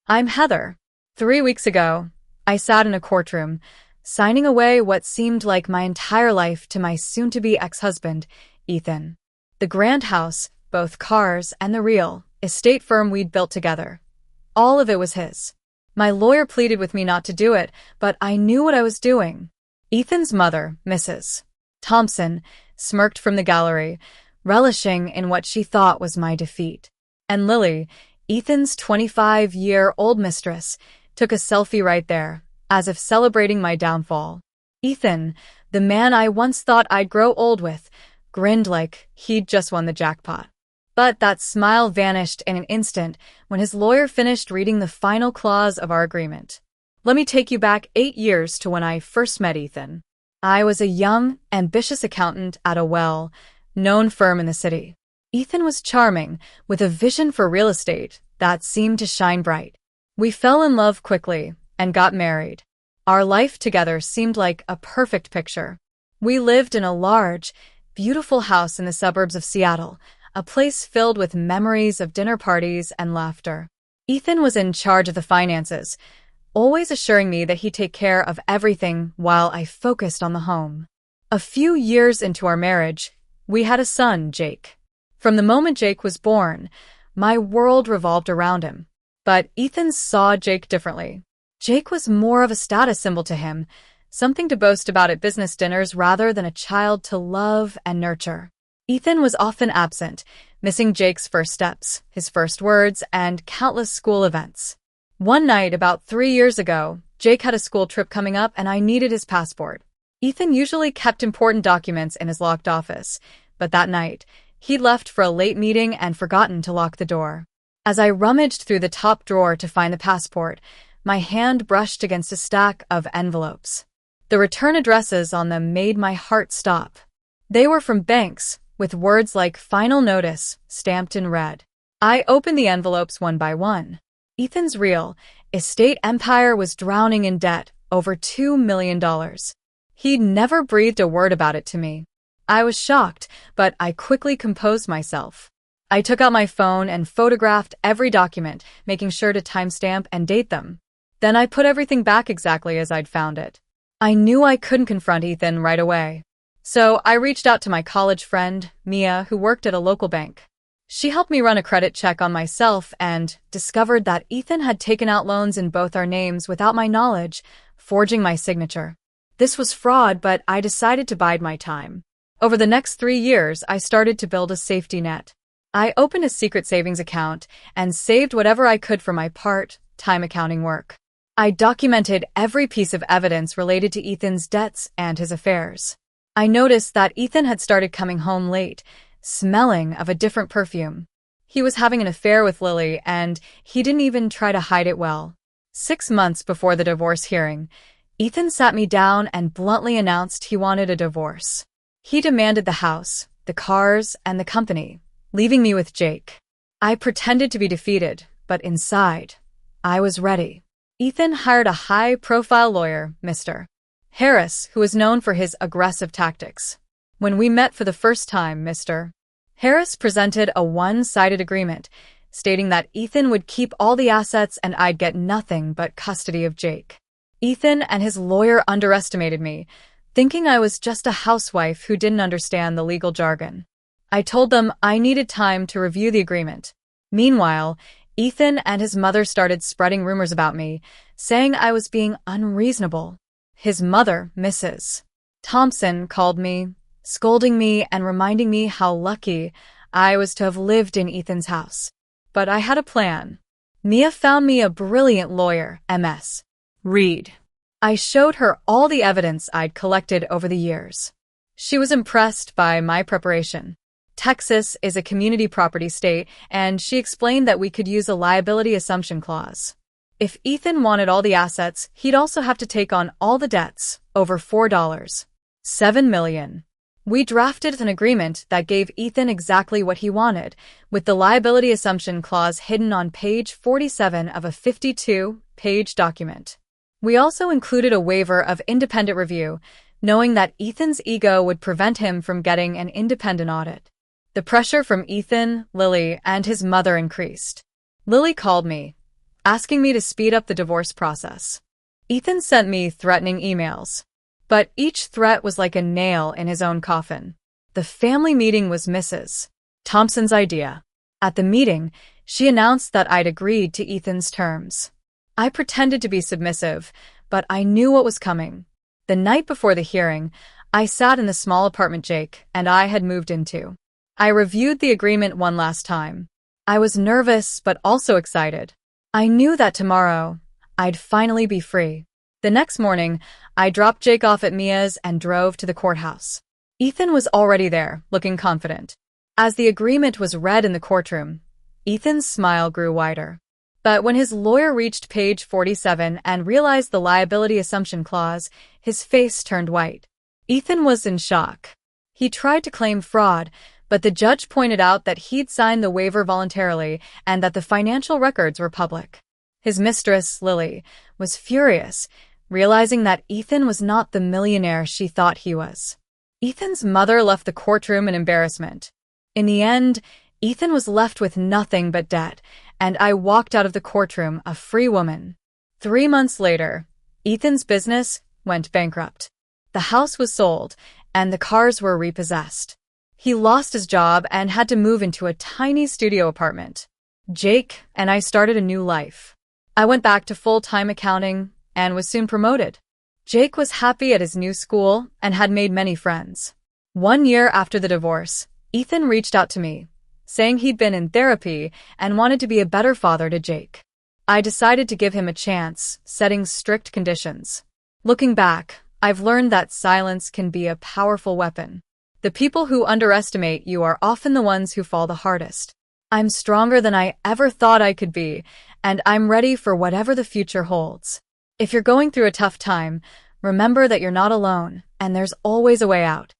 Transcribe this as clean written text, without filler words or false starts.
I'm Heather. 3 weeks ago, I sat in a courtroom, signing away what seemed like my entire life to my soon-to-be ex-husband, Ethan. The grand house, both cars and the real estate firm we'd built together. All of it was his. My lawyer pleaded with me not to do it, but I knew what I was doing. Ethan's mother, Mrs. Thompson, smirked from the gallery, relishing in what she thought was my defeat. And Lily, Ethan's 25-year-old mistress, took a selfie right there, as if celebrating my downfall. Ethan, the man I once thought I'd grow old with, grinned like he'd just won the jackpot. But that smile vanished in an instant when his lawyer finished reading the final clause of our agreement. Let me take you back 8 years to when I first met Ethan. I was a young, ambitious accountant at a well-known firm in the city. Ethan was charming, with a vision for real estate that seemed to shine bright. We fell in love quickly and got married. Our life together seemed like a perfect picture. We lived in a large, beautiful house in the suburbs of Seattle, a place filled with memories of dinner parties and laughter. Ethan was in charge of the finances, always assuring me that he'd take care of everything while I focused on the home. A few years into our marriage, we had a son, Jake. From the moment Jake was born, my world revolved around him. But Ethan saw Jake differently. Jake was more of a status symbol to him, something to boast about at business dinners rather than a child to love and nurture. Ethan was often absent, missing Jake's first steps, his first words, and countless school events. One night, about 3 years ago, Jake had a school trip coming up and I needed his passport. Ethan usually kept important documents in his locked office, but that night, he'd left for a late meeting and forgotten to lock the door. As I rummaged through the top drawer to find the passport, my hand brushed against a stack of envelopes. The return addresses on them made my heart stop. They were from banks, with words like "Final Notice" stamped in red. I opened the envelopes one by one. Ethan's real estate empire was drowning in debt, over $2 million. He'd never breathed a word about it to me. I was shocked, but I quickly composed myself. I took out my phone and photographed every document, making sure to timestamp and date them. Then I put everything back exactly as I'd found it. I knew I couldn't confront Ethan right away. So I reached out to my college friend, Mia, who worked at a local bank. She helped me run a credit check on myself and discovered that Ethan had taken out loans in both our names without my knowledge, forging my signature. This was fraud, but I decided to bide my time. Over the next 3 years, I started to build a safety net. I opened a secret savings account and saved whatever I could for my part-time accounting work. I documented every piece of evidence related to Ethan's debts and his affairs. I noticed that Ethan had started coming home late, smelling of a different perfume. He was having an affair with Lily, and he didn't even try to hide it well. 6 months before the divorce hearing, Ethan sat me down and bluntly announced he wanted a divorce. He demanded the house, the cars, and the company, leaving me with Jake. I pretended to be defeated, but inside, I was ready. Ethan hired a high-profile lawyer, Mr. Harris, who was known for his aggressive tactics. When we met for the first time, Mr. Harris presented a one-sided agreement, stating that Ethan would keep all the assets and I'd get nothing but custody of Jake. Ethan and his lawyer underestimated me, thinking I was just a housewife who didn't understand the legal jargon. I told them I needed time to review the agreement. Meanwhile, Ethan and his mother started spreading rumors about me, saying I was being unreasonable. His mother, Mrs. Thompson, called me, scolding me and reminding me how lucky I was to have lived in Ethan's house. But I had a plan. Mia found me a brilliant lawyer, Ms. Reed. I showed her all the evidence I'd collected over the years. She was impressed by my preparation. Texas is a community property state, and she explained that we could use a liability assumption clause. If Ethan wanted all the assets, he'd also have to take on all the debts, over $7 million. We drafted an agreement that gave Ethan exactly what he wanted, with the liability assumption clause hidden on page 47 of a 52-page document. We also included a waiver of independent review, knowing that Ethan's ego would prevent him from getting an independent audit. The pressure from Ethan, Lily, and his mother increased. Lily called me, asking me to speed up the divorce process. Ethan sent me threatening emails, but each threat was like a nail in his own coffin. The family meeting was Mrs. Thompson's idea. At the meeting, she announced that I'd agreed to Ethan's terms. I pretended to be submissive, but I knew what was coming. The night before the hearing, I sat in the small apartment Jake and I had moved into. I reviewed the agreement one last time. I was nervous but also excited. I knew that tomorrow, I'd finally be free. The next morning, I dropped Jake off at Mia's and drove to the courthouse. Ethan was already there, looking confident. As the agreement was read in the courtroom, Ethan's smile grew wider. But when his lawyer reached page 47 and realized the liability assumption clause, his face turned white. Ethan was in shock. He tried to claim fraud, but the judge pointed out that he'd signed the waiver voluntarily and that the financial records were public. His mistress, Lily, was furious, realizing that Ethan was not the millionaire she thought he was. Ethan's mother left the courtroom in embarrassment. In the end, Ethan was left with nothing but debt, and I walked out of the courtroom a free woman. 3 months later, Ethan's business went bankrupt. The house was sold, and the cars were repossessed. He lost his job and had to move into a tiny studio apartment. Jake and I started a new life. I went back to full-time accounting and was soon promoted. Jake was happy at his new school and had made many friends. 1 year after the divorce, Ethan reached out to me, saying he'd been in therapy and wanted to be a better father to Jake. I decided to give him a chance, setting strict conditions. Looking back, I've learned that silence can be a powerful weapon. The people who underestimate you are often the ones who fall the hardest. I'm stronger than I ever thought I could be, and I'm ready for whatever the future holds. If you're going through a tough time, remember that you're not alone, and there's always a way out.